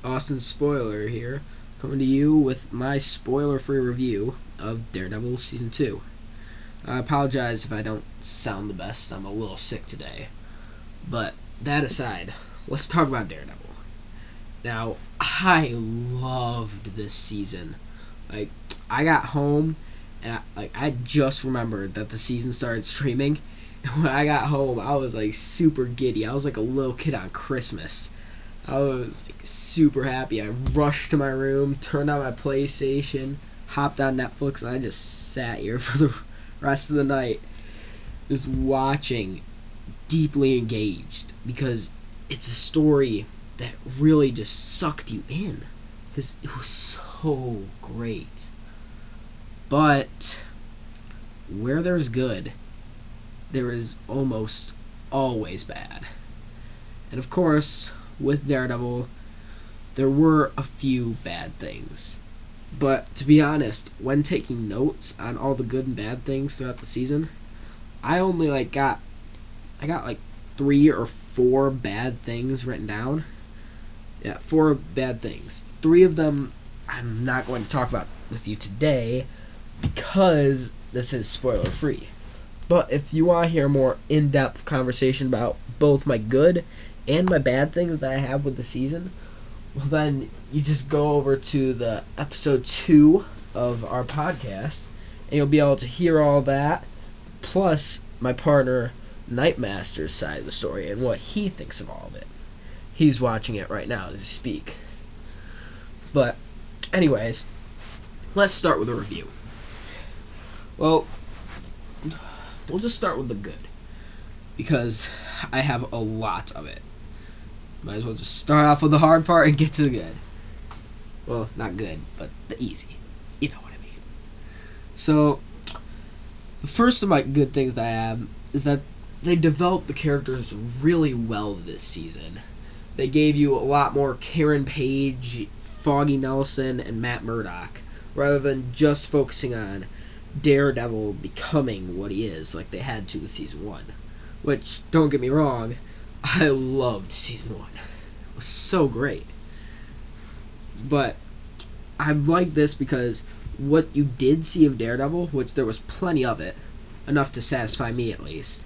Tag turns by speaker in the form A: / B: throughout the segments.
A: AustinSpoiler here, coming to you with my spoiler-free review of Daredevil Season 2. I apologize if I don't sound the best. I'm a little sick today. But that aside, let's talk about Daredevil. Now, I loved this season. I got home, and I just remembered that the season started streaming. And when I got home, I was, super giddy. I was like a little kid on Christmas. I was super happy. I rushed to my room, turned on my PlayStation, hopped on Netflix, and I just sat here for the rest of the night just watching, deeply engaged, because it's a story that really just sucked you in because it was so great. But where there's good, there is almost always bad. And of course, with Daredevil, there were a few bad things. But to be honest, when taking notes on all the good and bad things throughout the season, I only got 3 or 4 bad things written down. Yeah, 4 bad things. 3 of them I'm not going to talk about with you today because this is spoiler free. But if you want to hear a more in-depth conversation about both my good and my bad things that I have with the season, well then you just go over to the episode 2 of our podcast and you'll be able to hear all that, plus my partner Nightmaster's side of the story and what he thinks of all of it. He's watching it right now as we speak. But anyways, let's start with a review. Well, we'll just start with the good, because I have a lot of it. Might as well just start off with the hard part and get to the good. Well, not good, but the easy. You know what I mean. So, the first of my good things that I have is that they developed the characters really well this season. They gave you a lot more Karen Page, Foggy Nelson, and Matt Murdock, rather than just focusing on Daredevil becoming what he is, like they had to with Season 1. Which, don't get me wrong, I loved Season 1. It was so great. But I like this because what you did see of Daredevil, which there was plenty of it, enough to satisfy me at least,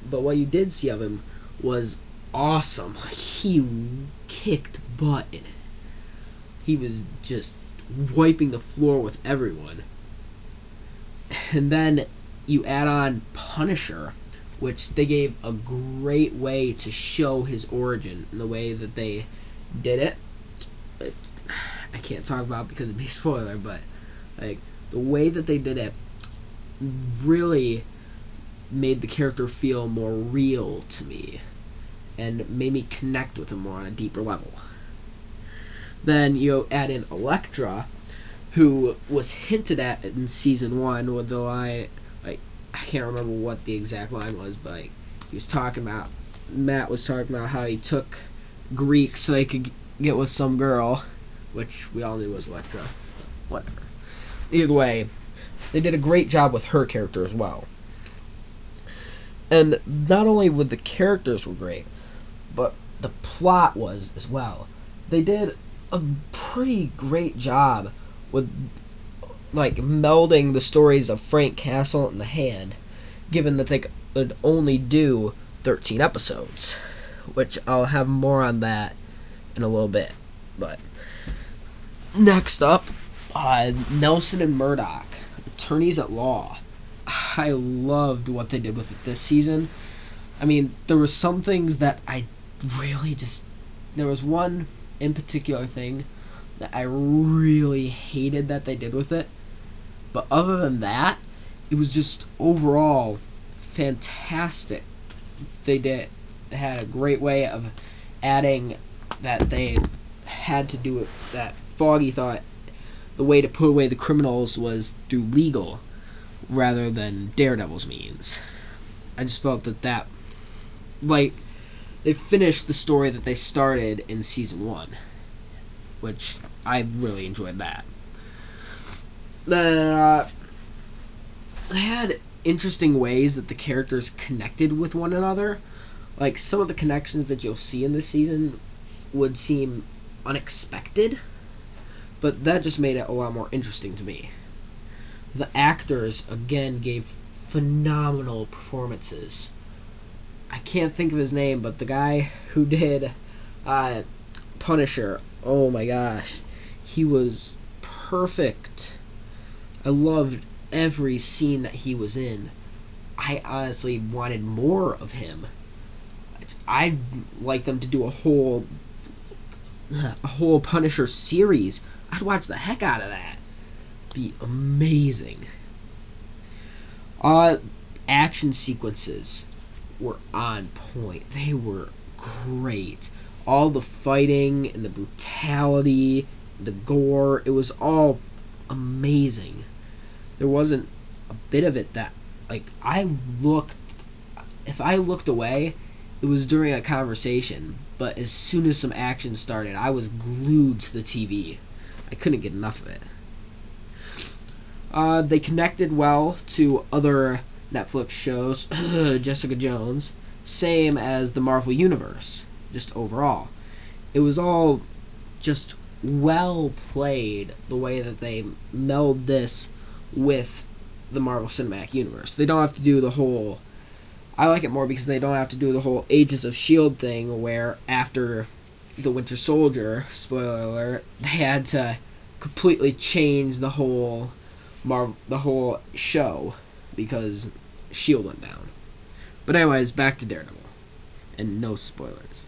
A: but what you did see of him was awesome. He kicked butt in it. He was just wiping the floor with everyone. And then you add on Punisher, which they gave a great way to show his origin in the way that they did it. I can't talk about it because it'd be a spoiler, but the way that they did it really made the character feel more real to me and made me connect with him more on a deeper level. Then you add in Elektra, who was hinted at in Season 1 with the line, I can't remember what the exact line was, but Matt was talking about how he took Greek so he could get with some girl, which we all knew was Elektra. Whatever. Either way, they did a great job with her character as well. And not only with the characters were great, but the plot was as well. They did a pretty great job with melding the stories of Frank Castle and The Hand, given that they could only do 13 episodes, which I'll have more on that in a little bit. But next up, Nelson and Murdock, attorneys at law. I loved what they did with it this season. I mean, there were some things that I really there was one in particular thing that I really hated that they did with it. But other than that, it was just overall fantastic. They had a great way of adding that they had to do it, that Foggy thought the way to put away the criminals was through legal rather than Daredevil's means. I just felt that they finished the story that they started in Season 1, which I really enjoyed that. They had interesting ways that the characters connected with one another. Like, some of the connections that you'll see in this season would seem unexpected, but that just made it a lot more interesting to me. The actors, again, gave phenomenal performances. I can't think of his name, but the guy who did Punisher, oh my gosh, he was perfect. I loved every scene that he was in. I honestly wanted more of him. I'd like them to do a whole Punisher series. I'd watch the heck out of that. Be amazing. Action sequences were on point. They were great. All the fighting and the brutality, the gore, it was all amazing. There wasn't a bit of it that, like, if I looked away, it was during a conversation, but as soon as some action started, I was glued to the TV. I couldn't get enough of it. They connected well to other Netflix shows, Jessica Jones, same as the Marvel Universe, just overall. It was all just well played, the way that they meld this with the Marvel Cinematic Universe. They don't have to do the whole... I like it more because they don't have to do the whole Agents of S.H.I.E.L.D. thing where after the Winter Soldier, spoiler alert, they had to completely change the whole show because S.H.I.E.L.D. went down. But anyways, back to Daredevil. And no spoilers.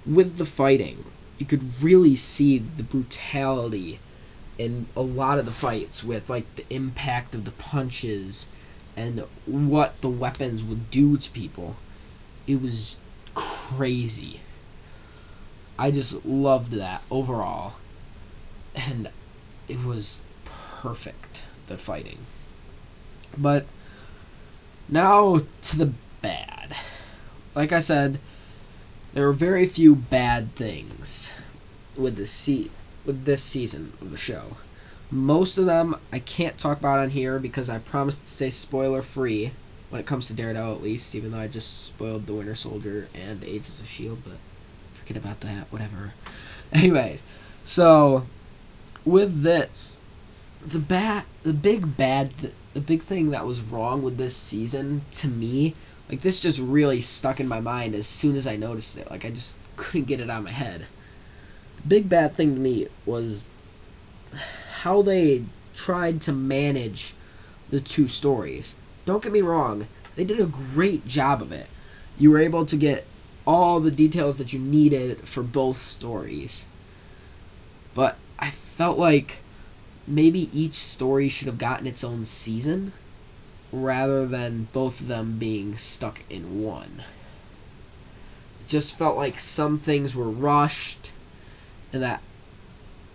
A: With the fighting, you could really see the brutality in a lot of the fights with, like, the impact of the punches and what the weapons would do to people. It was crazy. I just loved that overall. And it was perfect, the fighting. But now to the bad. Like I said, there were very few bad things with this season of the show. Most of them I can't talk about on here because I promised to stay spoiler free when it comes to Daredevil, at least, even though I just spoiled the Winter Soldier and Agents of S.H.I.E.L.D., but forget about that, whatever. Anyways, so with this, the big thing that was wrong with this season, to me, like, this just really stuck in my mind as soon as I noticed it. Like, I just couldn't get it out of my head. The big bad thing to me was how they tried to manage the two stories. Don't get me wrong, they did a great job of it. You were able to get all the details that you needed for both stories. But I felt like maybe each story should have gotten its own season rather than both of them being stuck in one. It just felt like some things were rushed and that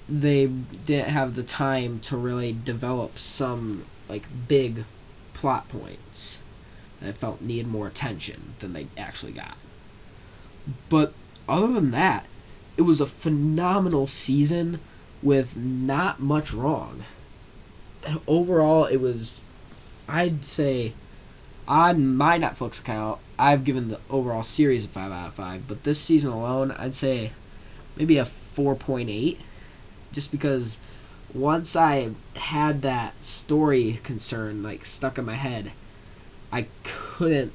A: they didn't have the time to really develop some, like, big plot points that I felt needed more attention than they actually got. But other than that, it was a phenomenal season with not much wrong. And overall, it was, I'd say, on my Netflix account, I've given the overall series a 5 out of 5, but this season alone, I'd say maybe a 4.8, just because once I had that story concern, like, stuck in my head, I couldn't,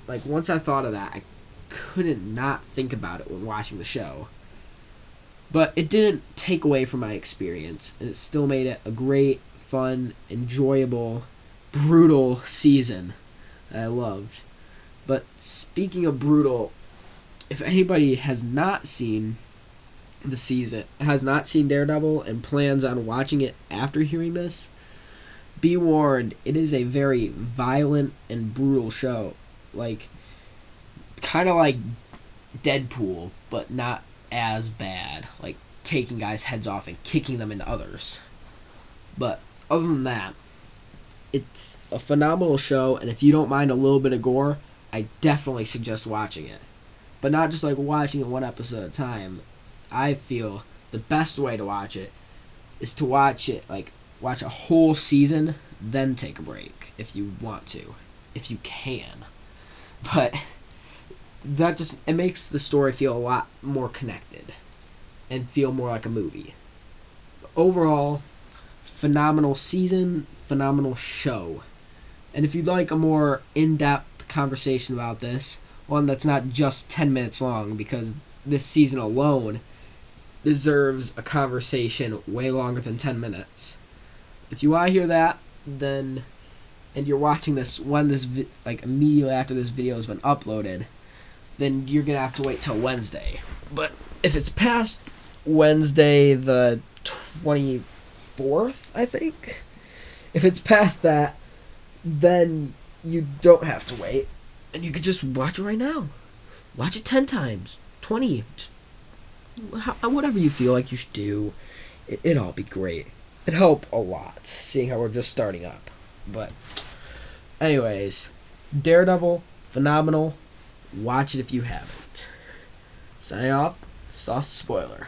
A: like, once I thought of that, I couldn't not think about it when watching the show. But it didn't take away from my experience, and it still made it a great, fun, enjoyable, brutal season that I loved. But speaking of brutal, if anybody has not seen the season, has not seen Daredevil, and plans on watching it after hearing this, be warned, it is a very violent and brutal show. Like, kind of like Deadpool, but not as bad. Like, taking guys' heads off and kicking them into others. But other than that, it's a phenomenal show, and if you don't mind a little bit of gore, I definitely suggest watching it. But not just, like, watching it one episode at a time. I feel the best way to watch it is to watch it, like, watch a whole season, then take a break if you want to, if you can. But that just, it makes the story feel a lot more connected. and feel more like a movie. Overall, phenomenal season, phenomenal show. And if you'd like a more in-depth conversation about this, one that's not just 10 minutes long, because this season alone deserves a conversation way longer than 10 minutes. If you want to hear that, then, and you're watching this when this immediately after this video has been uploaded, then you're gonna have to wait till Wednesday. But if it's past Wednesday the 24th, I think, if it's past that, then you don't have to wait, and you could just watch it right now. Watch it 10 times, 20, just whatever you feel like you should do. It'd all be great. It'd help a lot, seeing how we're just starting up. But anyways, Daredevil, phenomenal. Watch it if you haven't. Signing off, AustinSpoiler.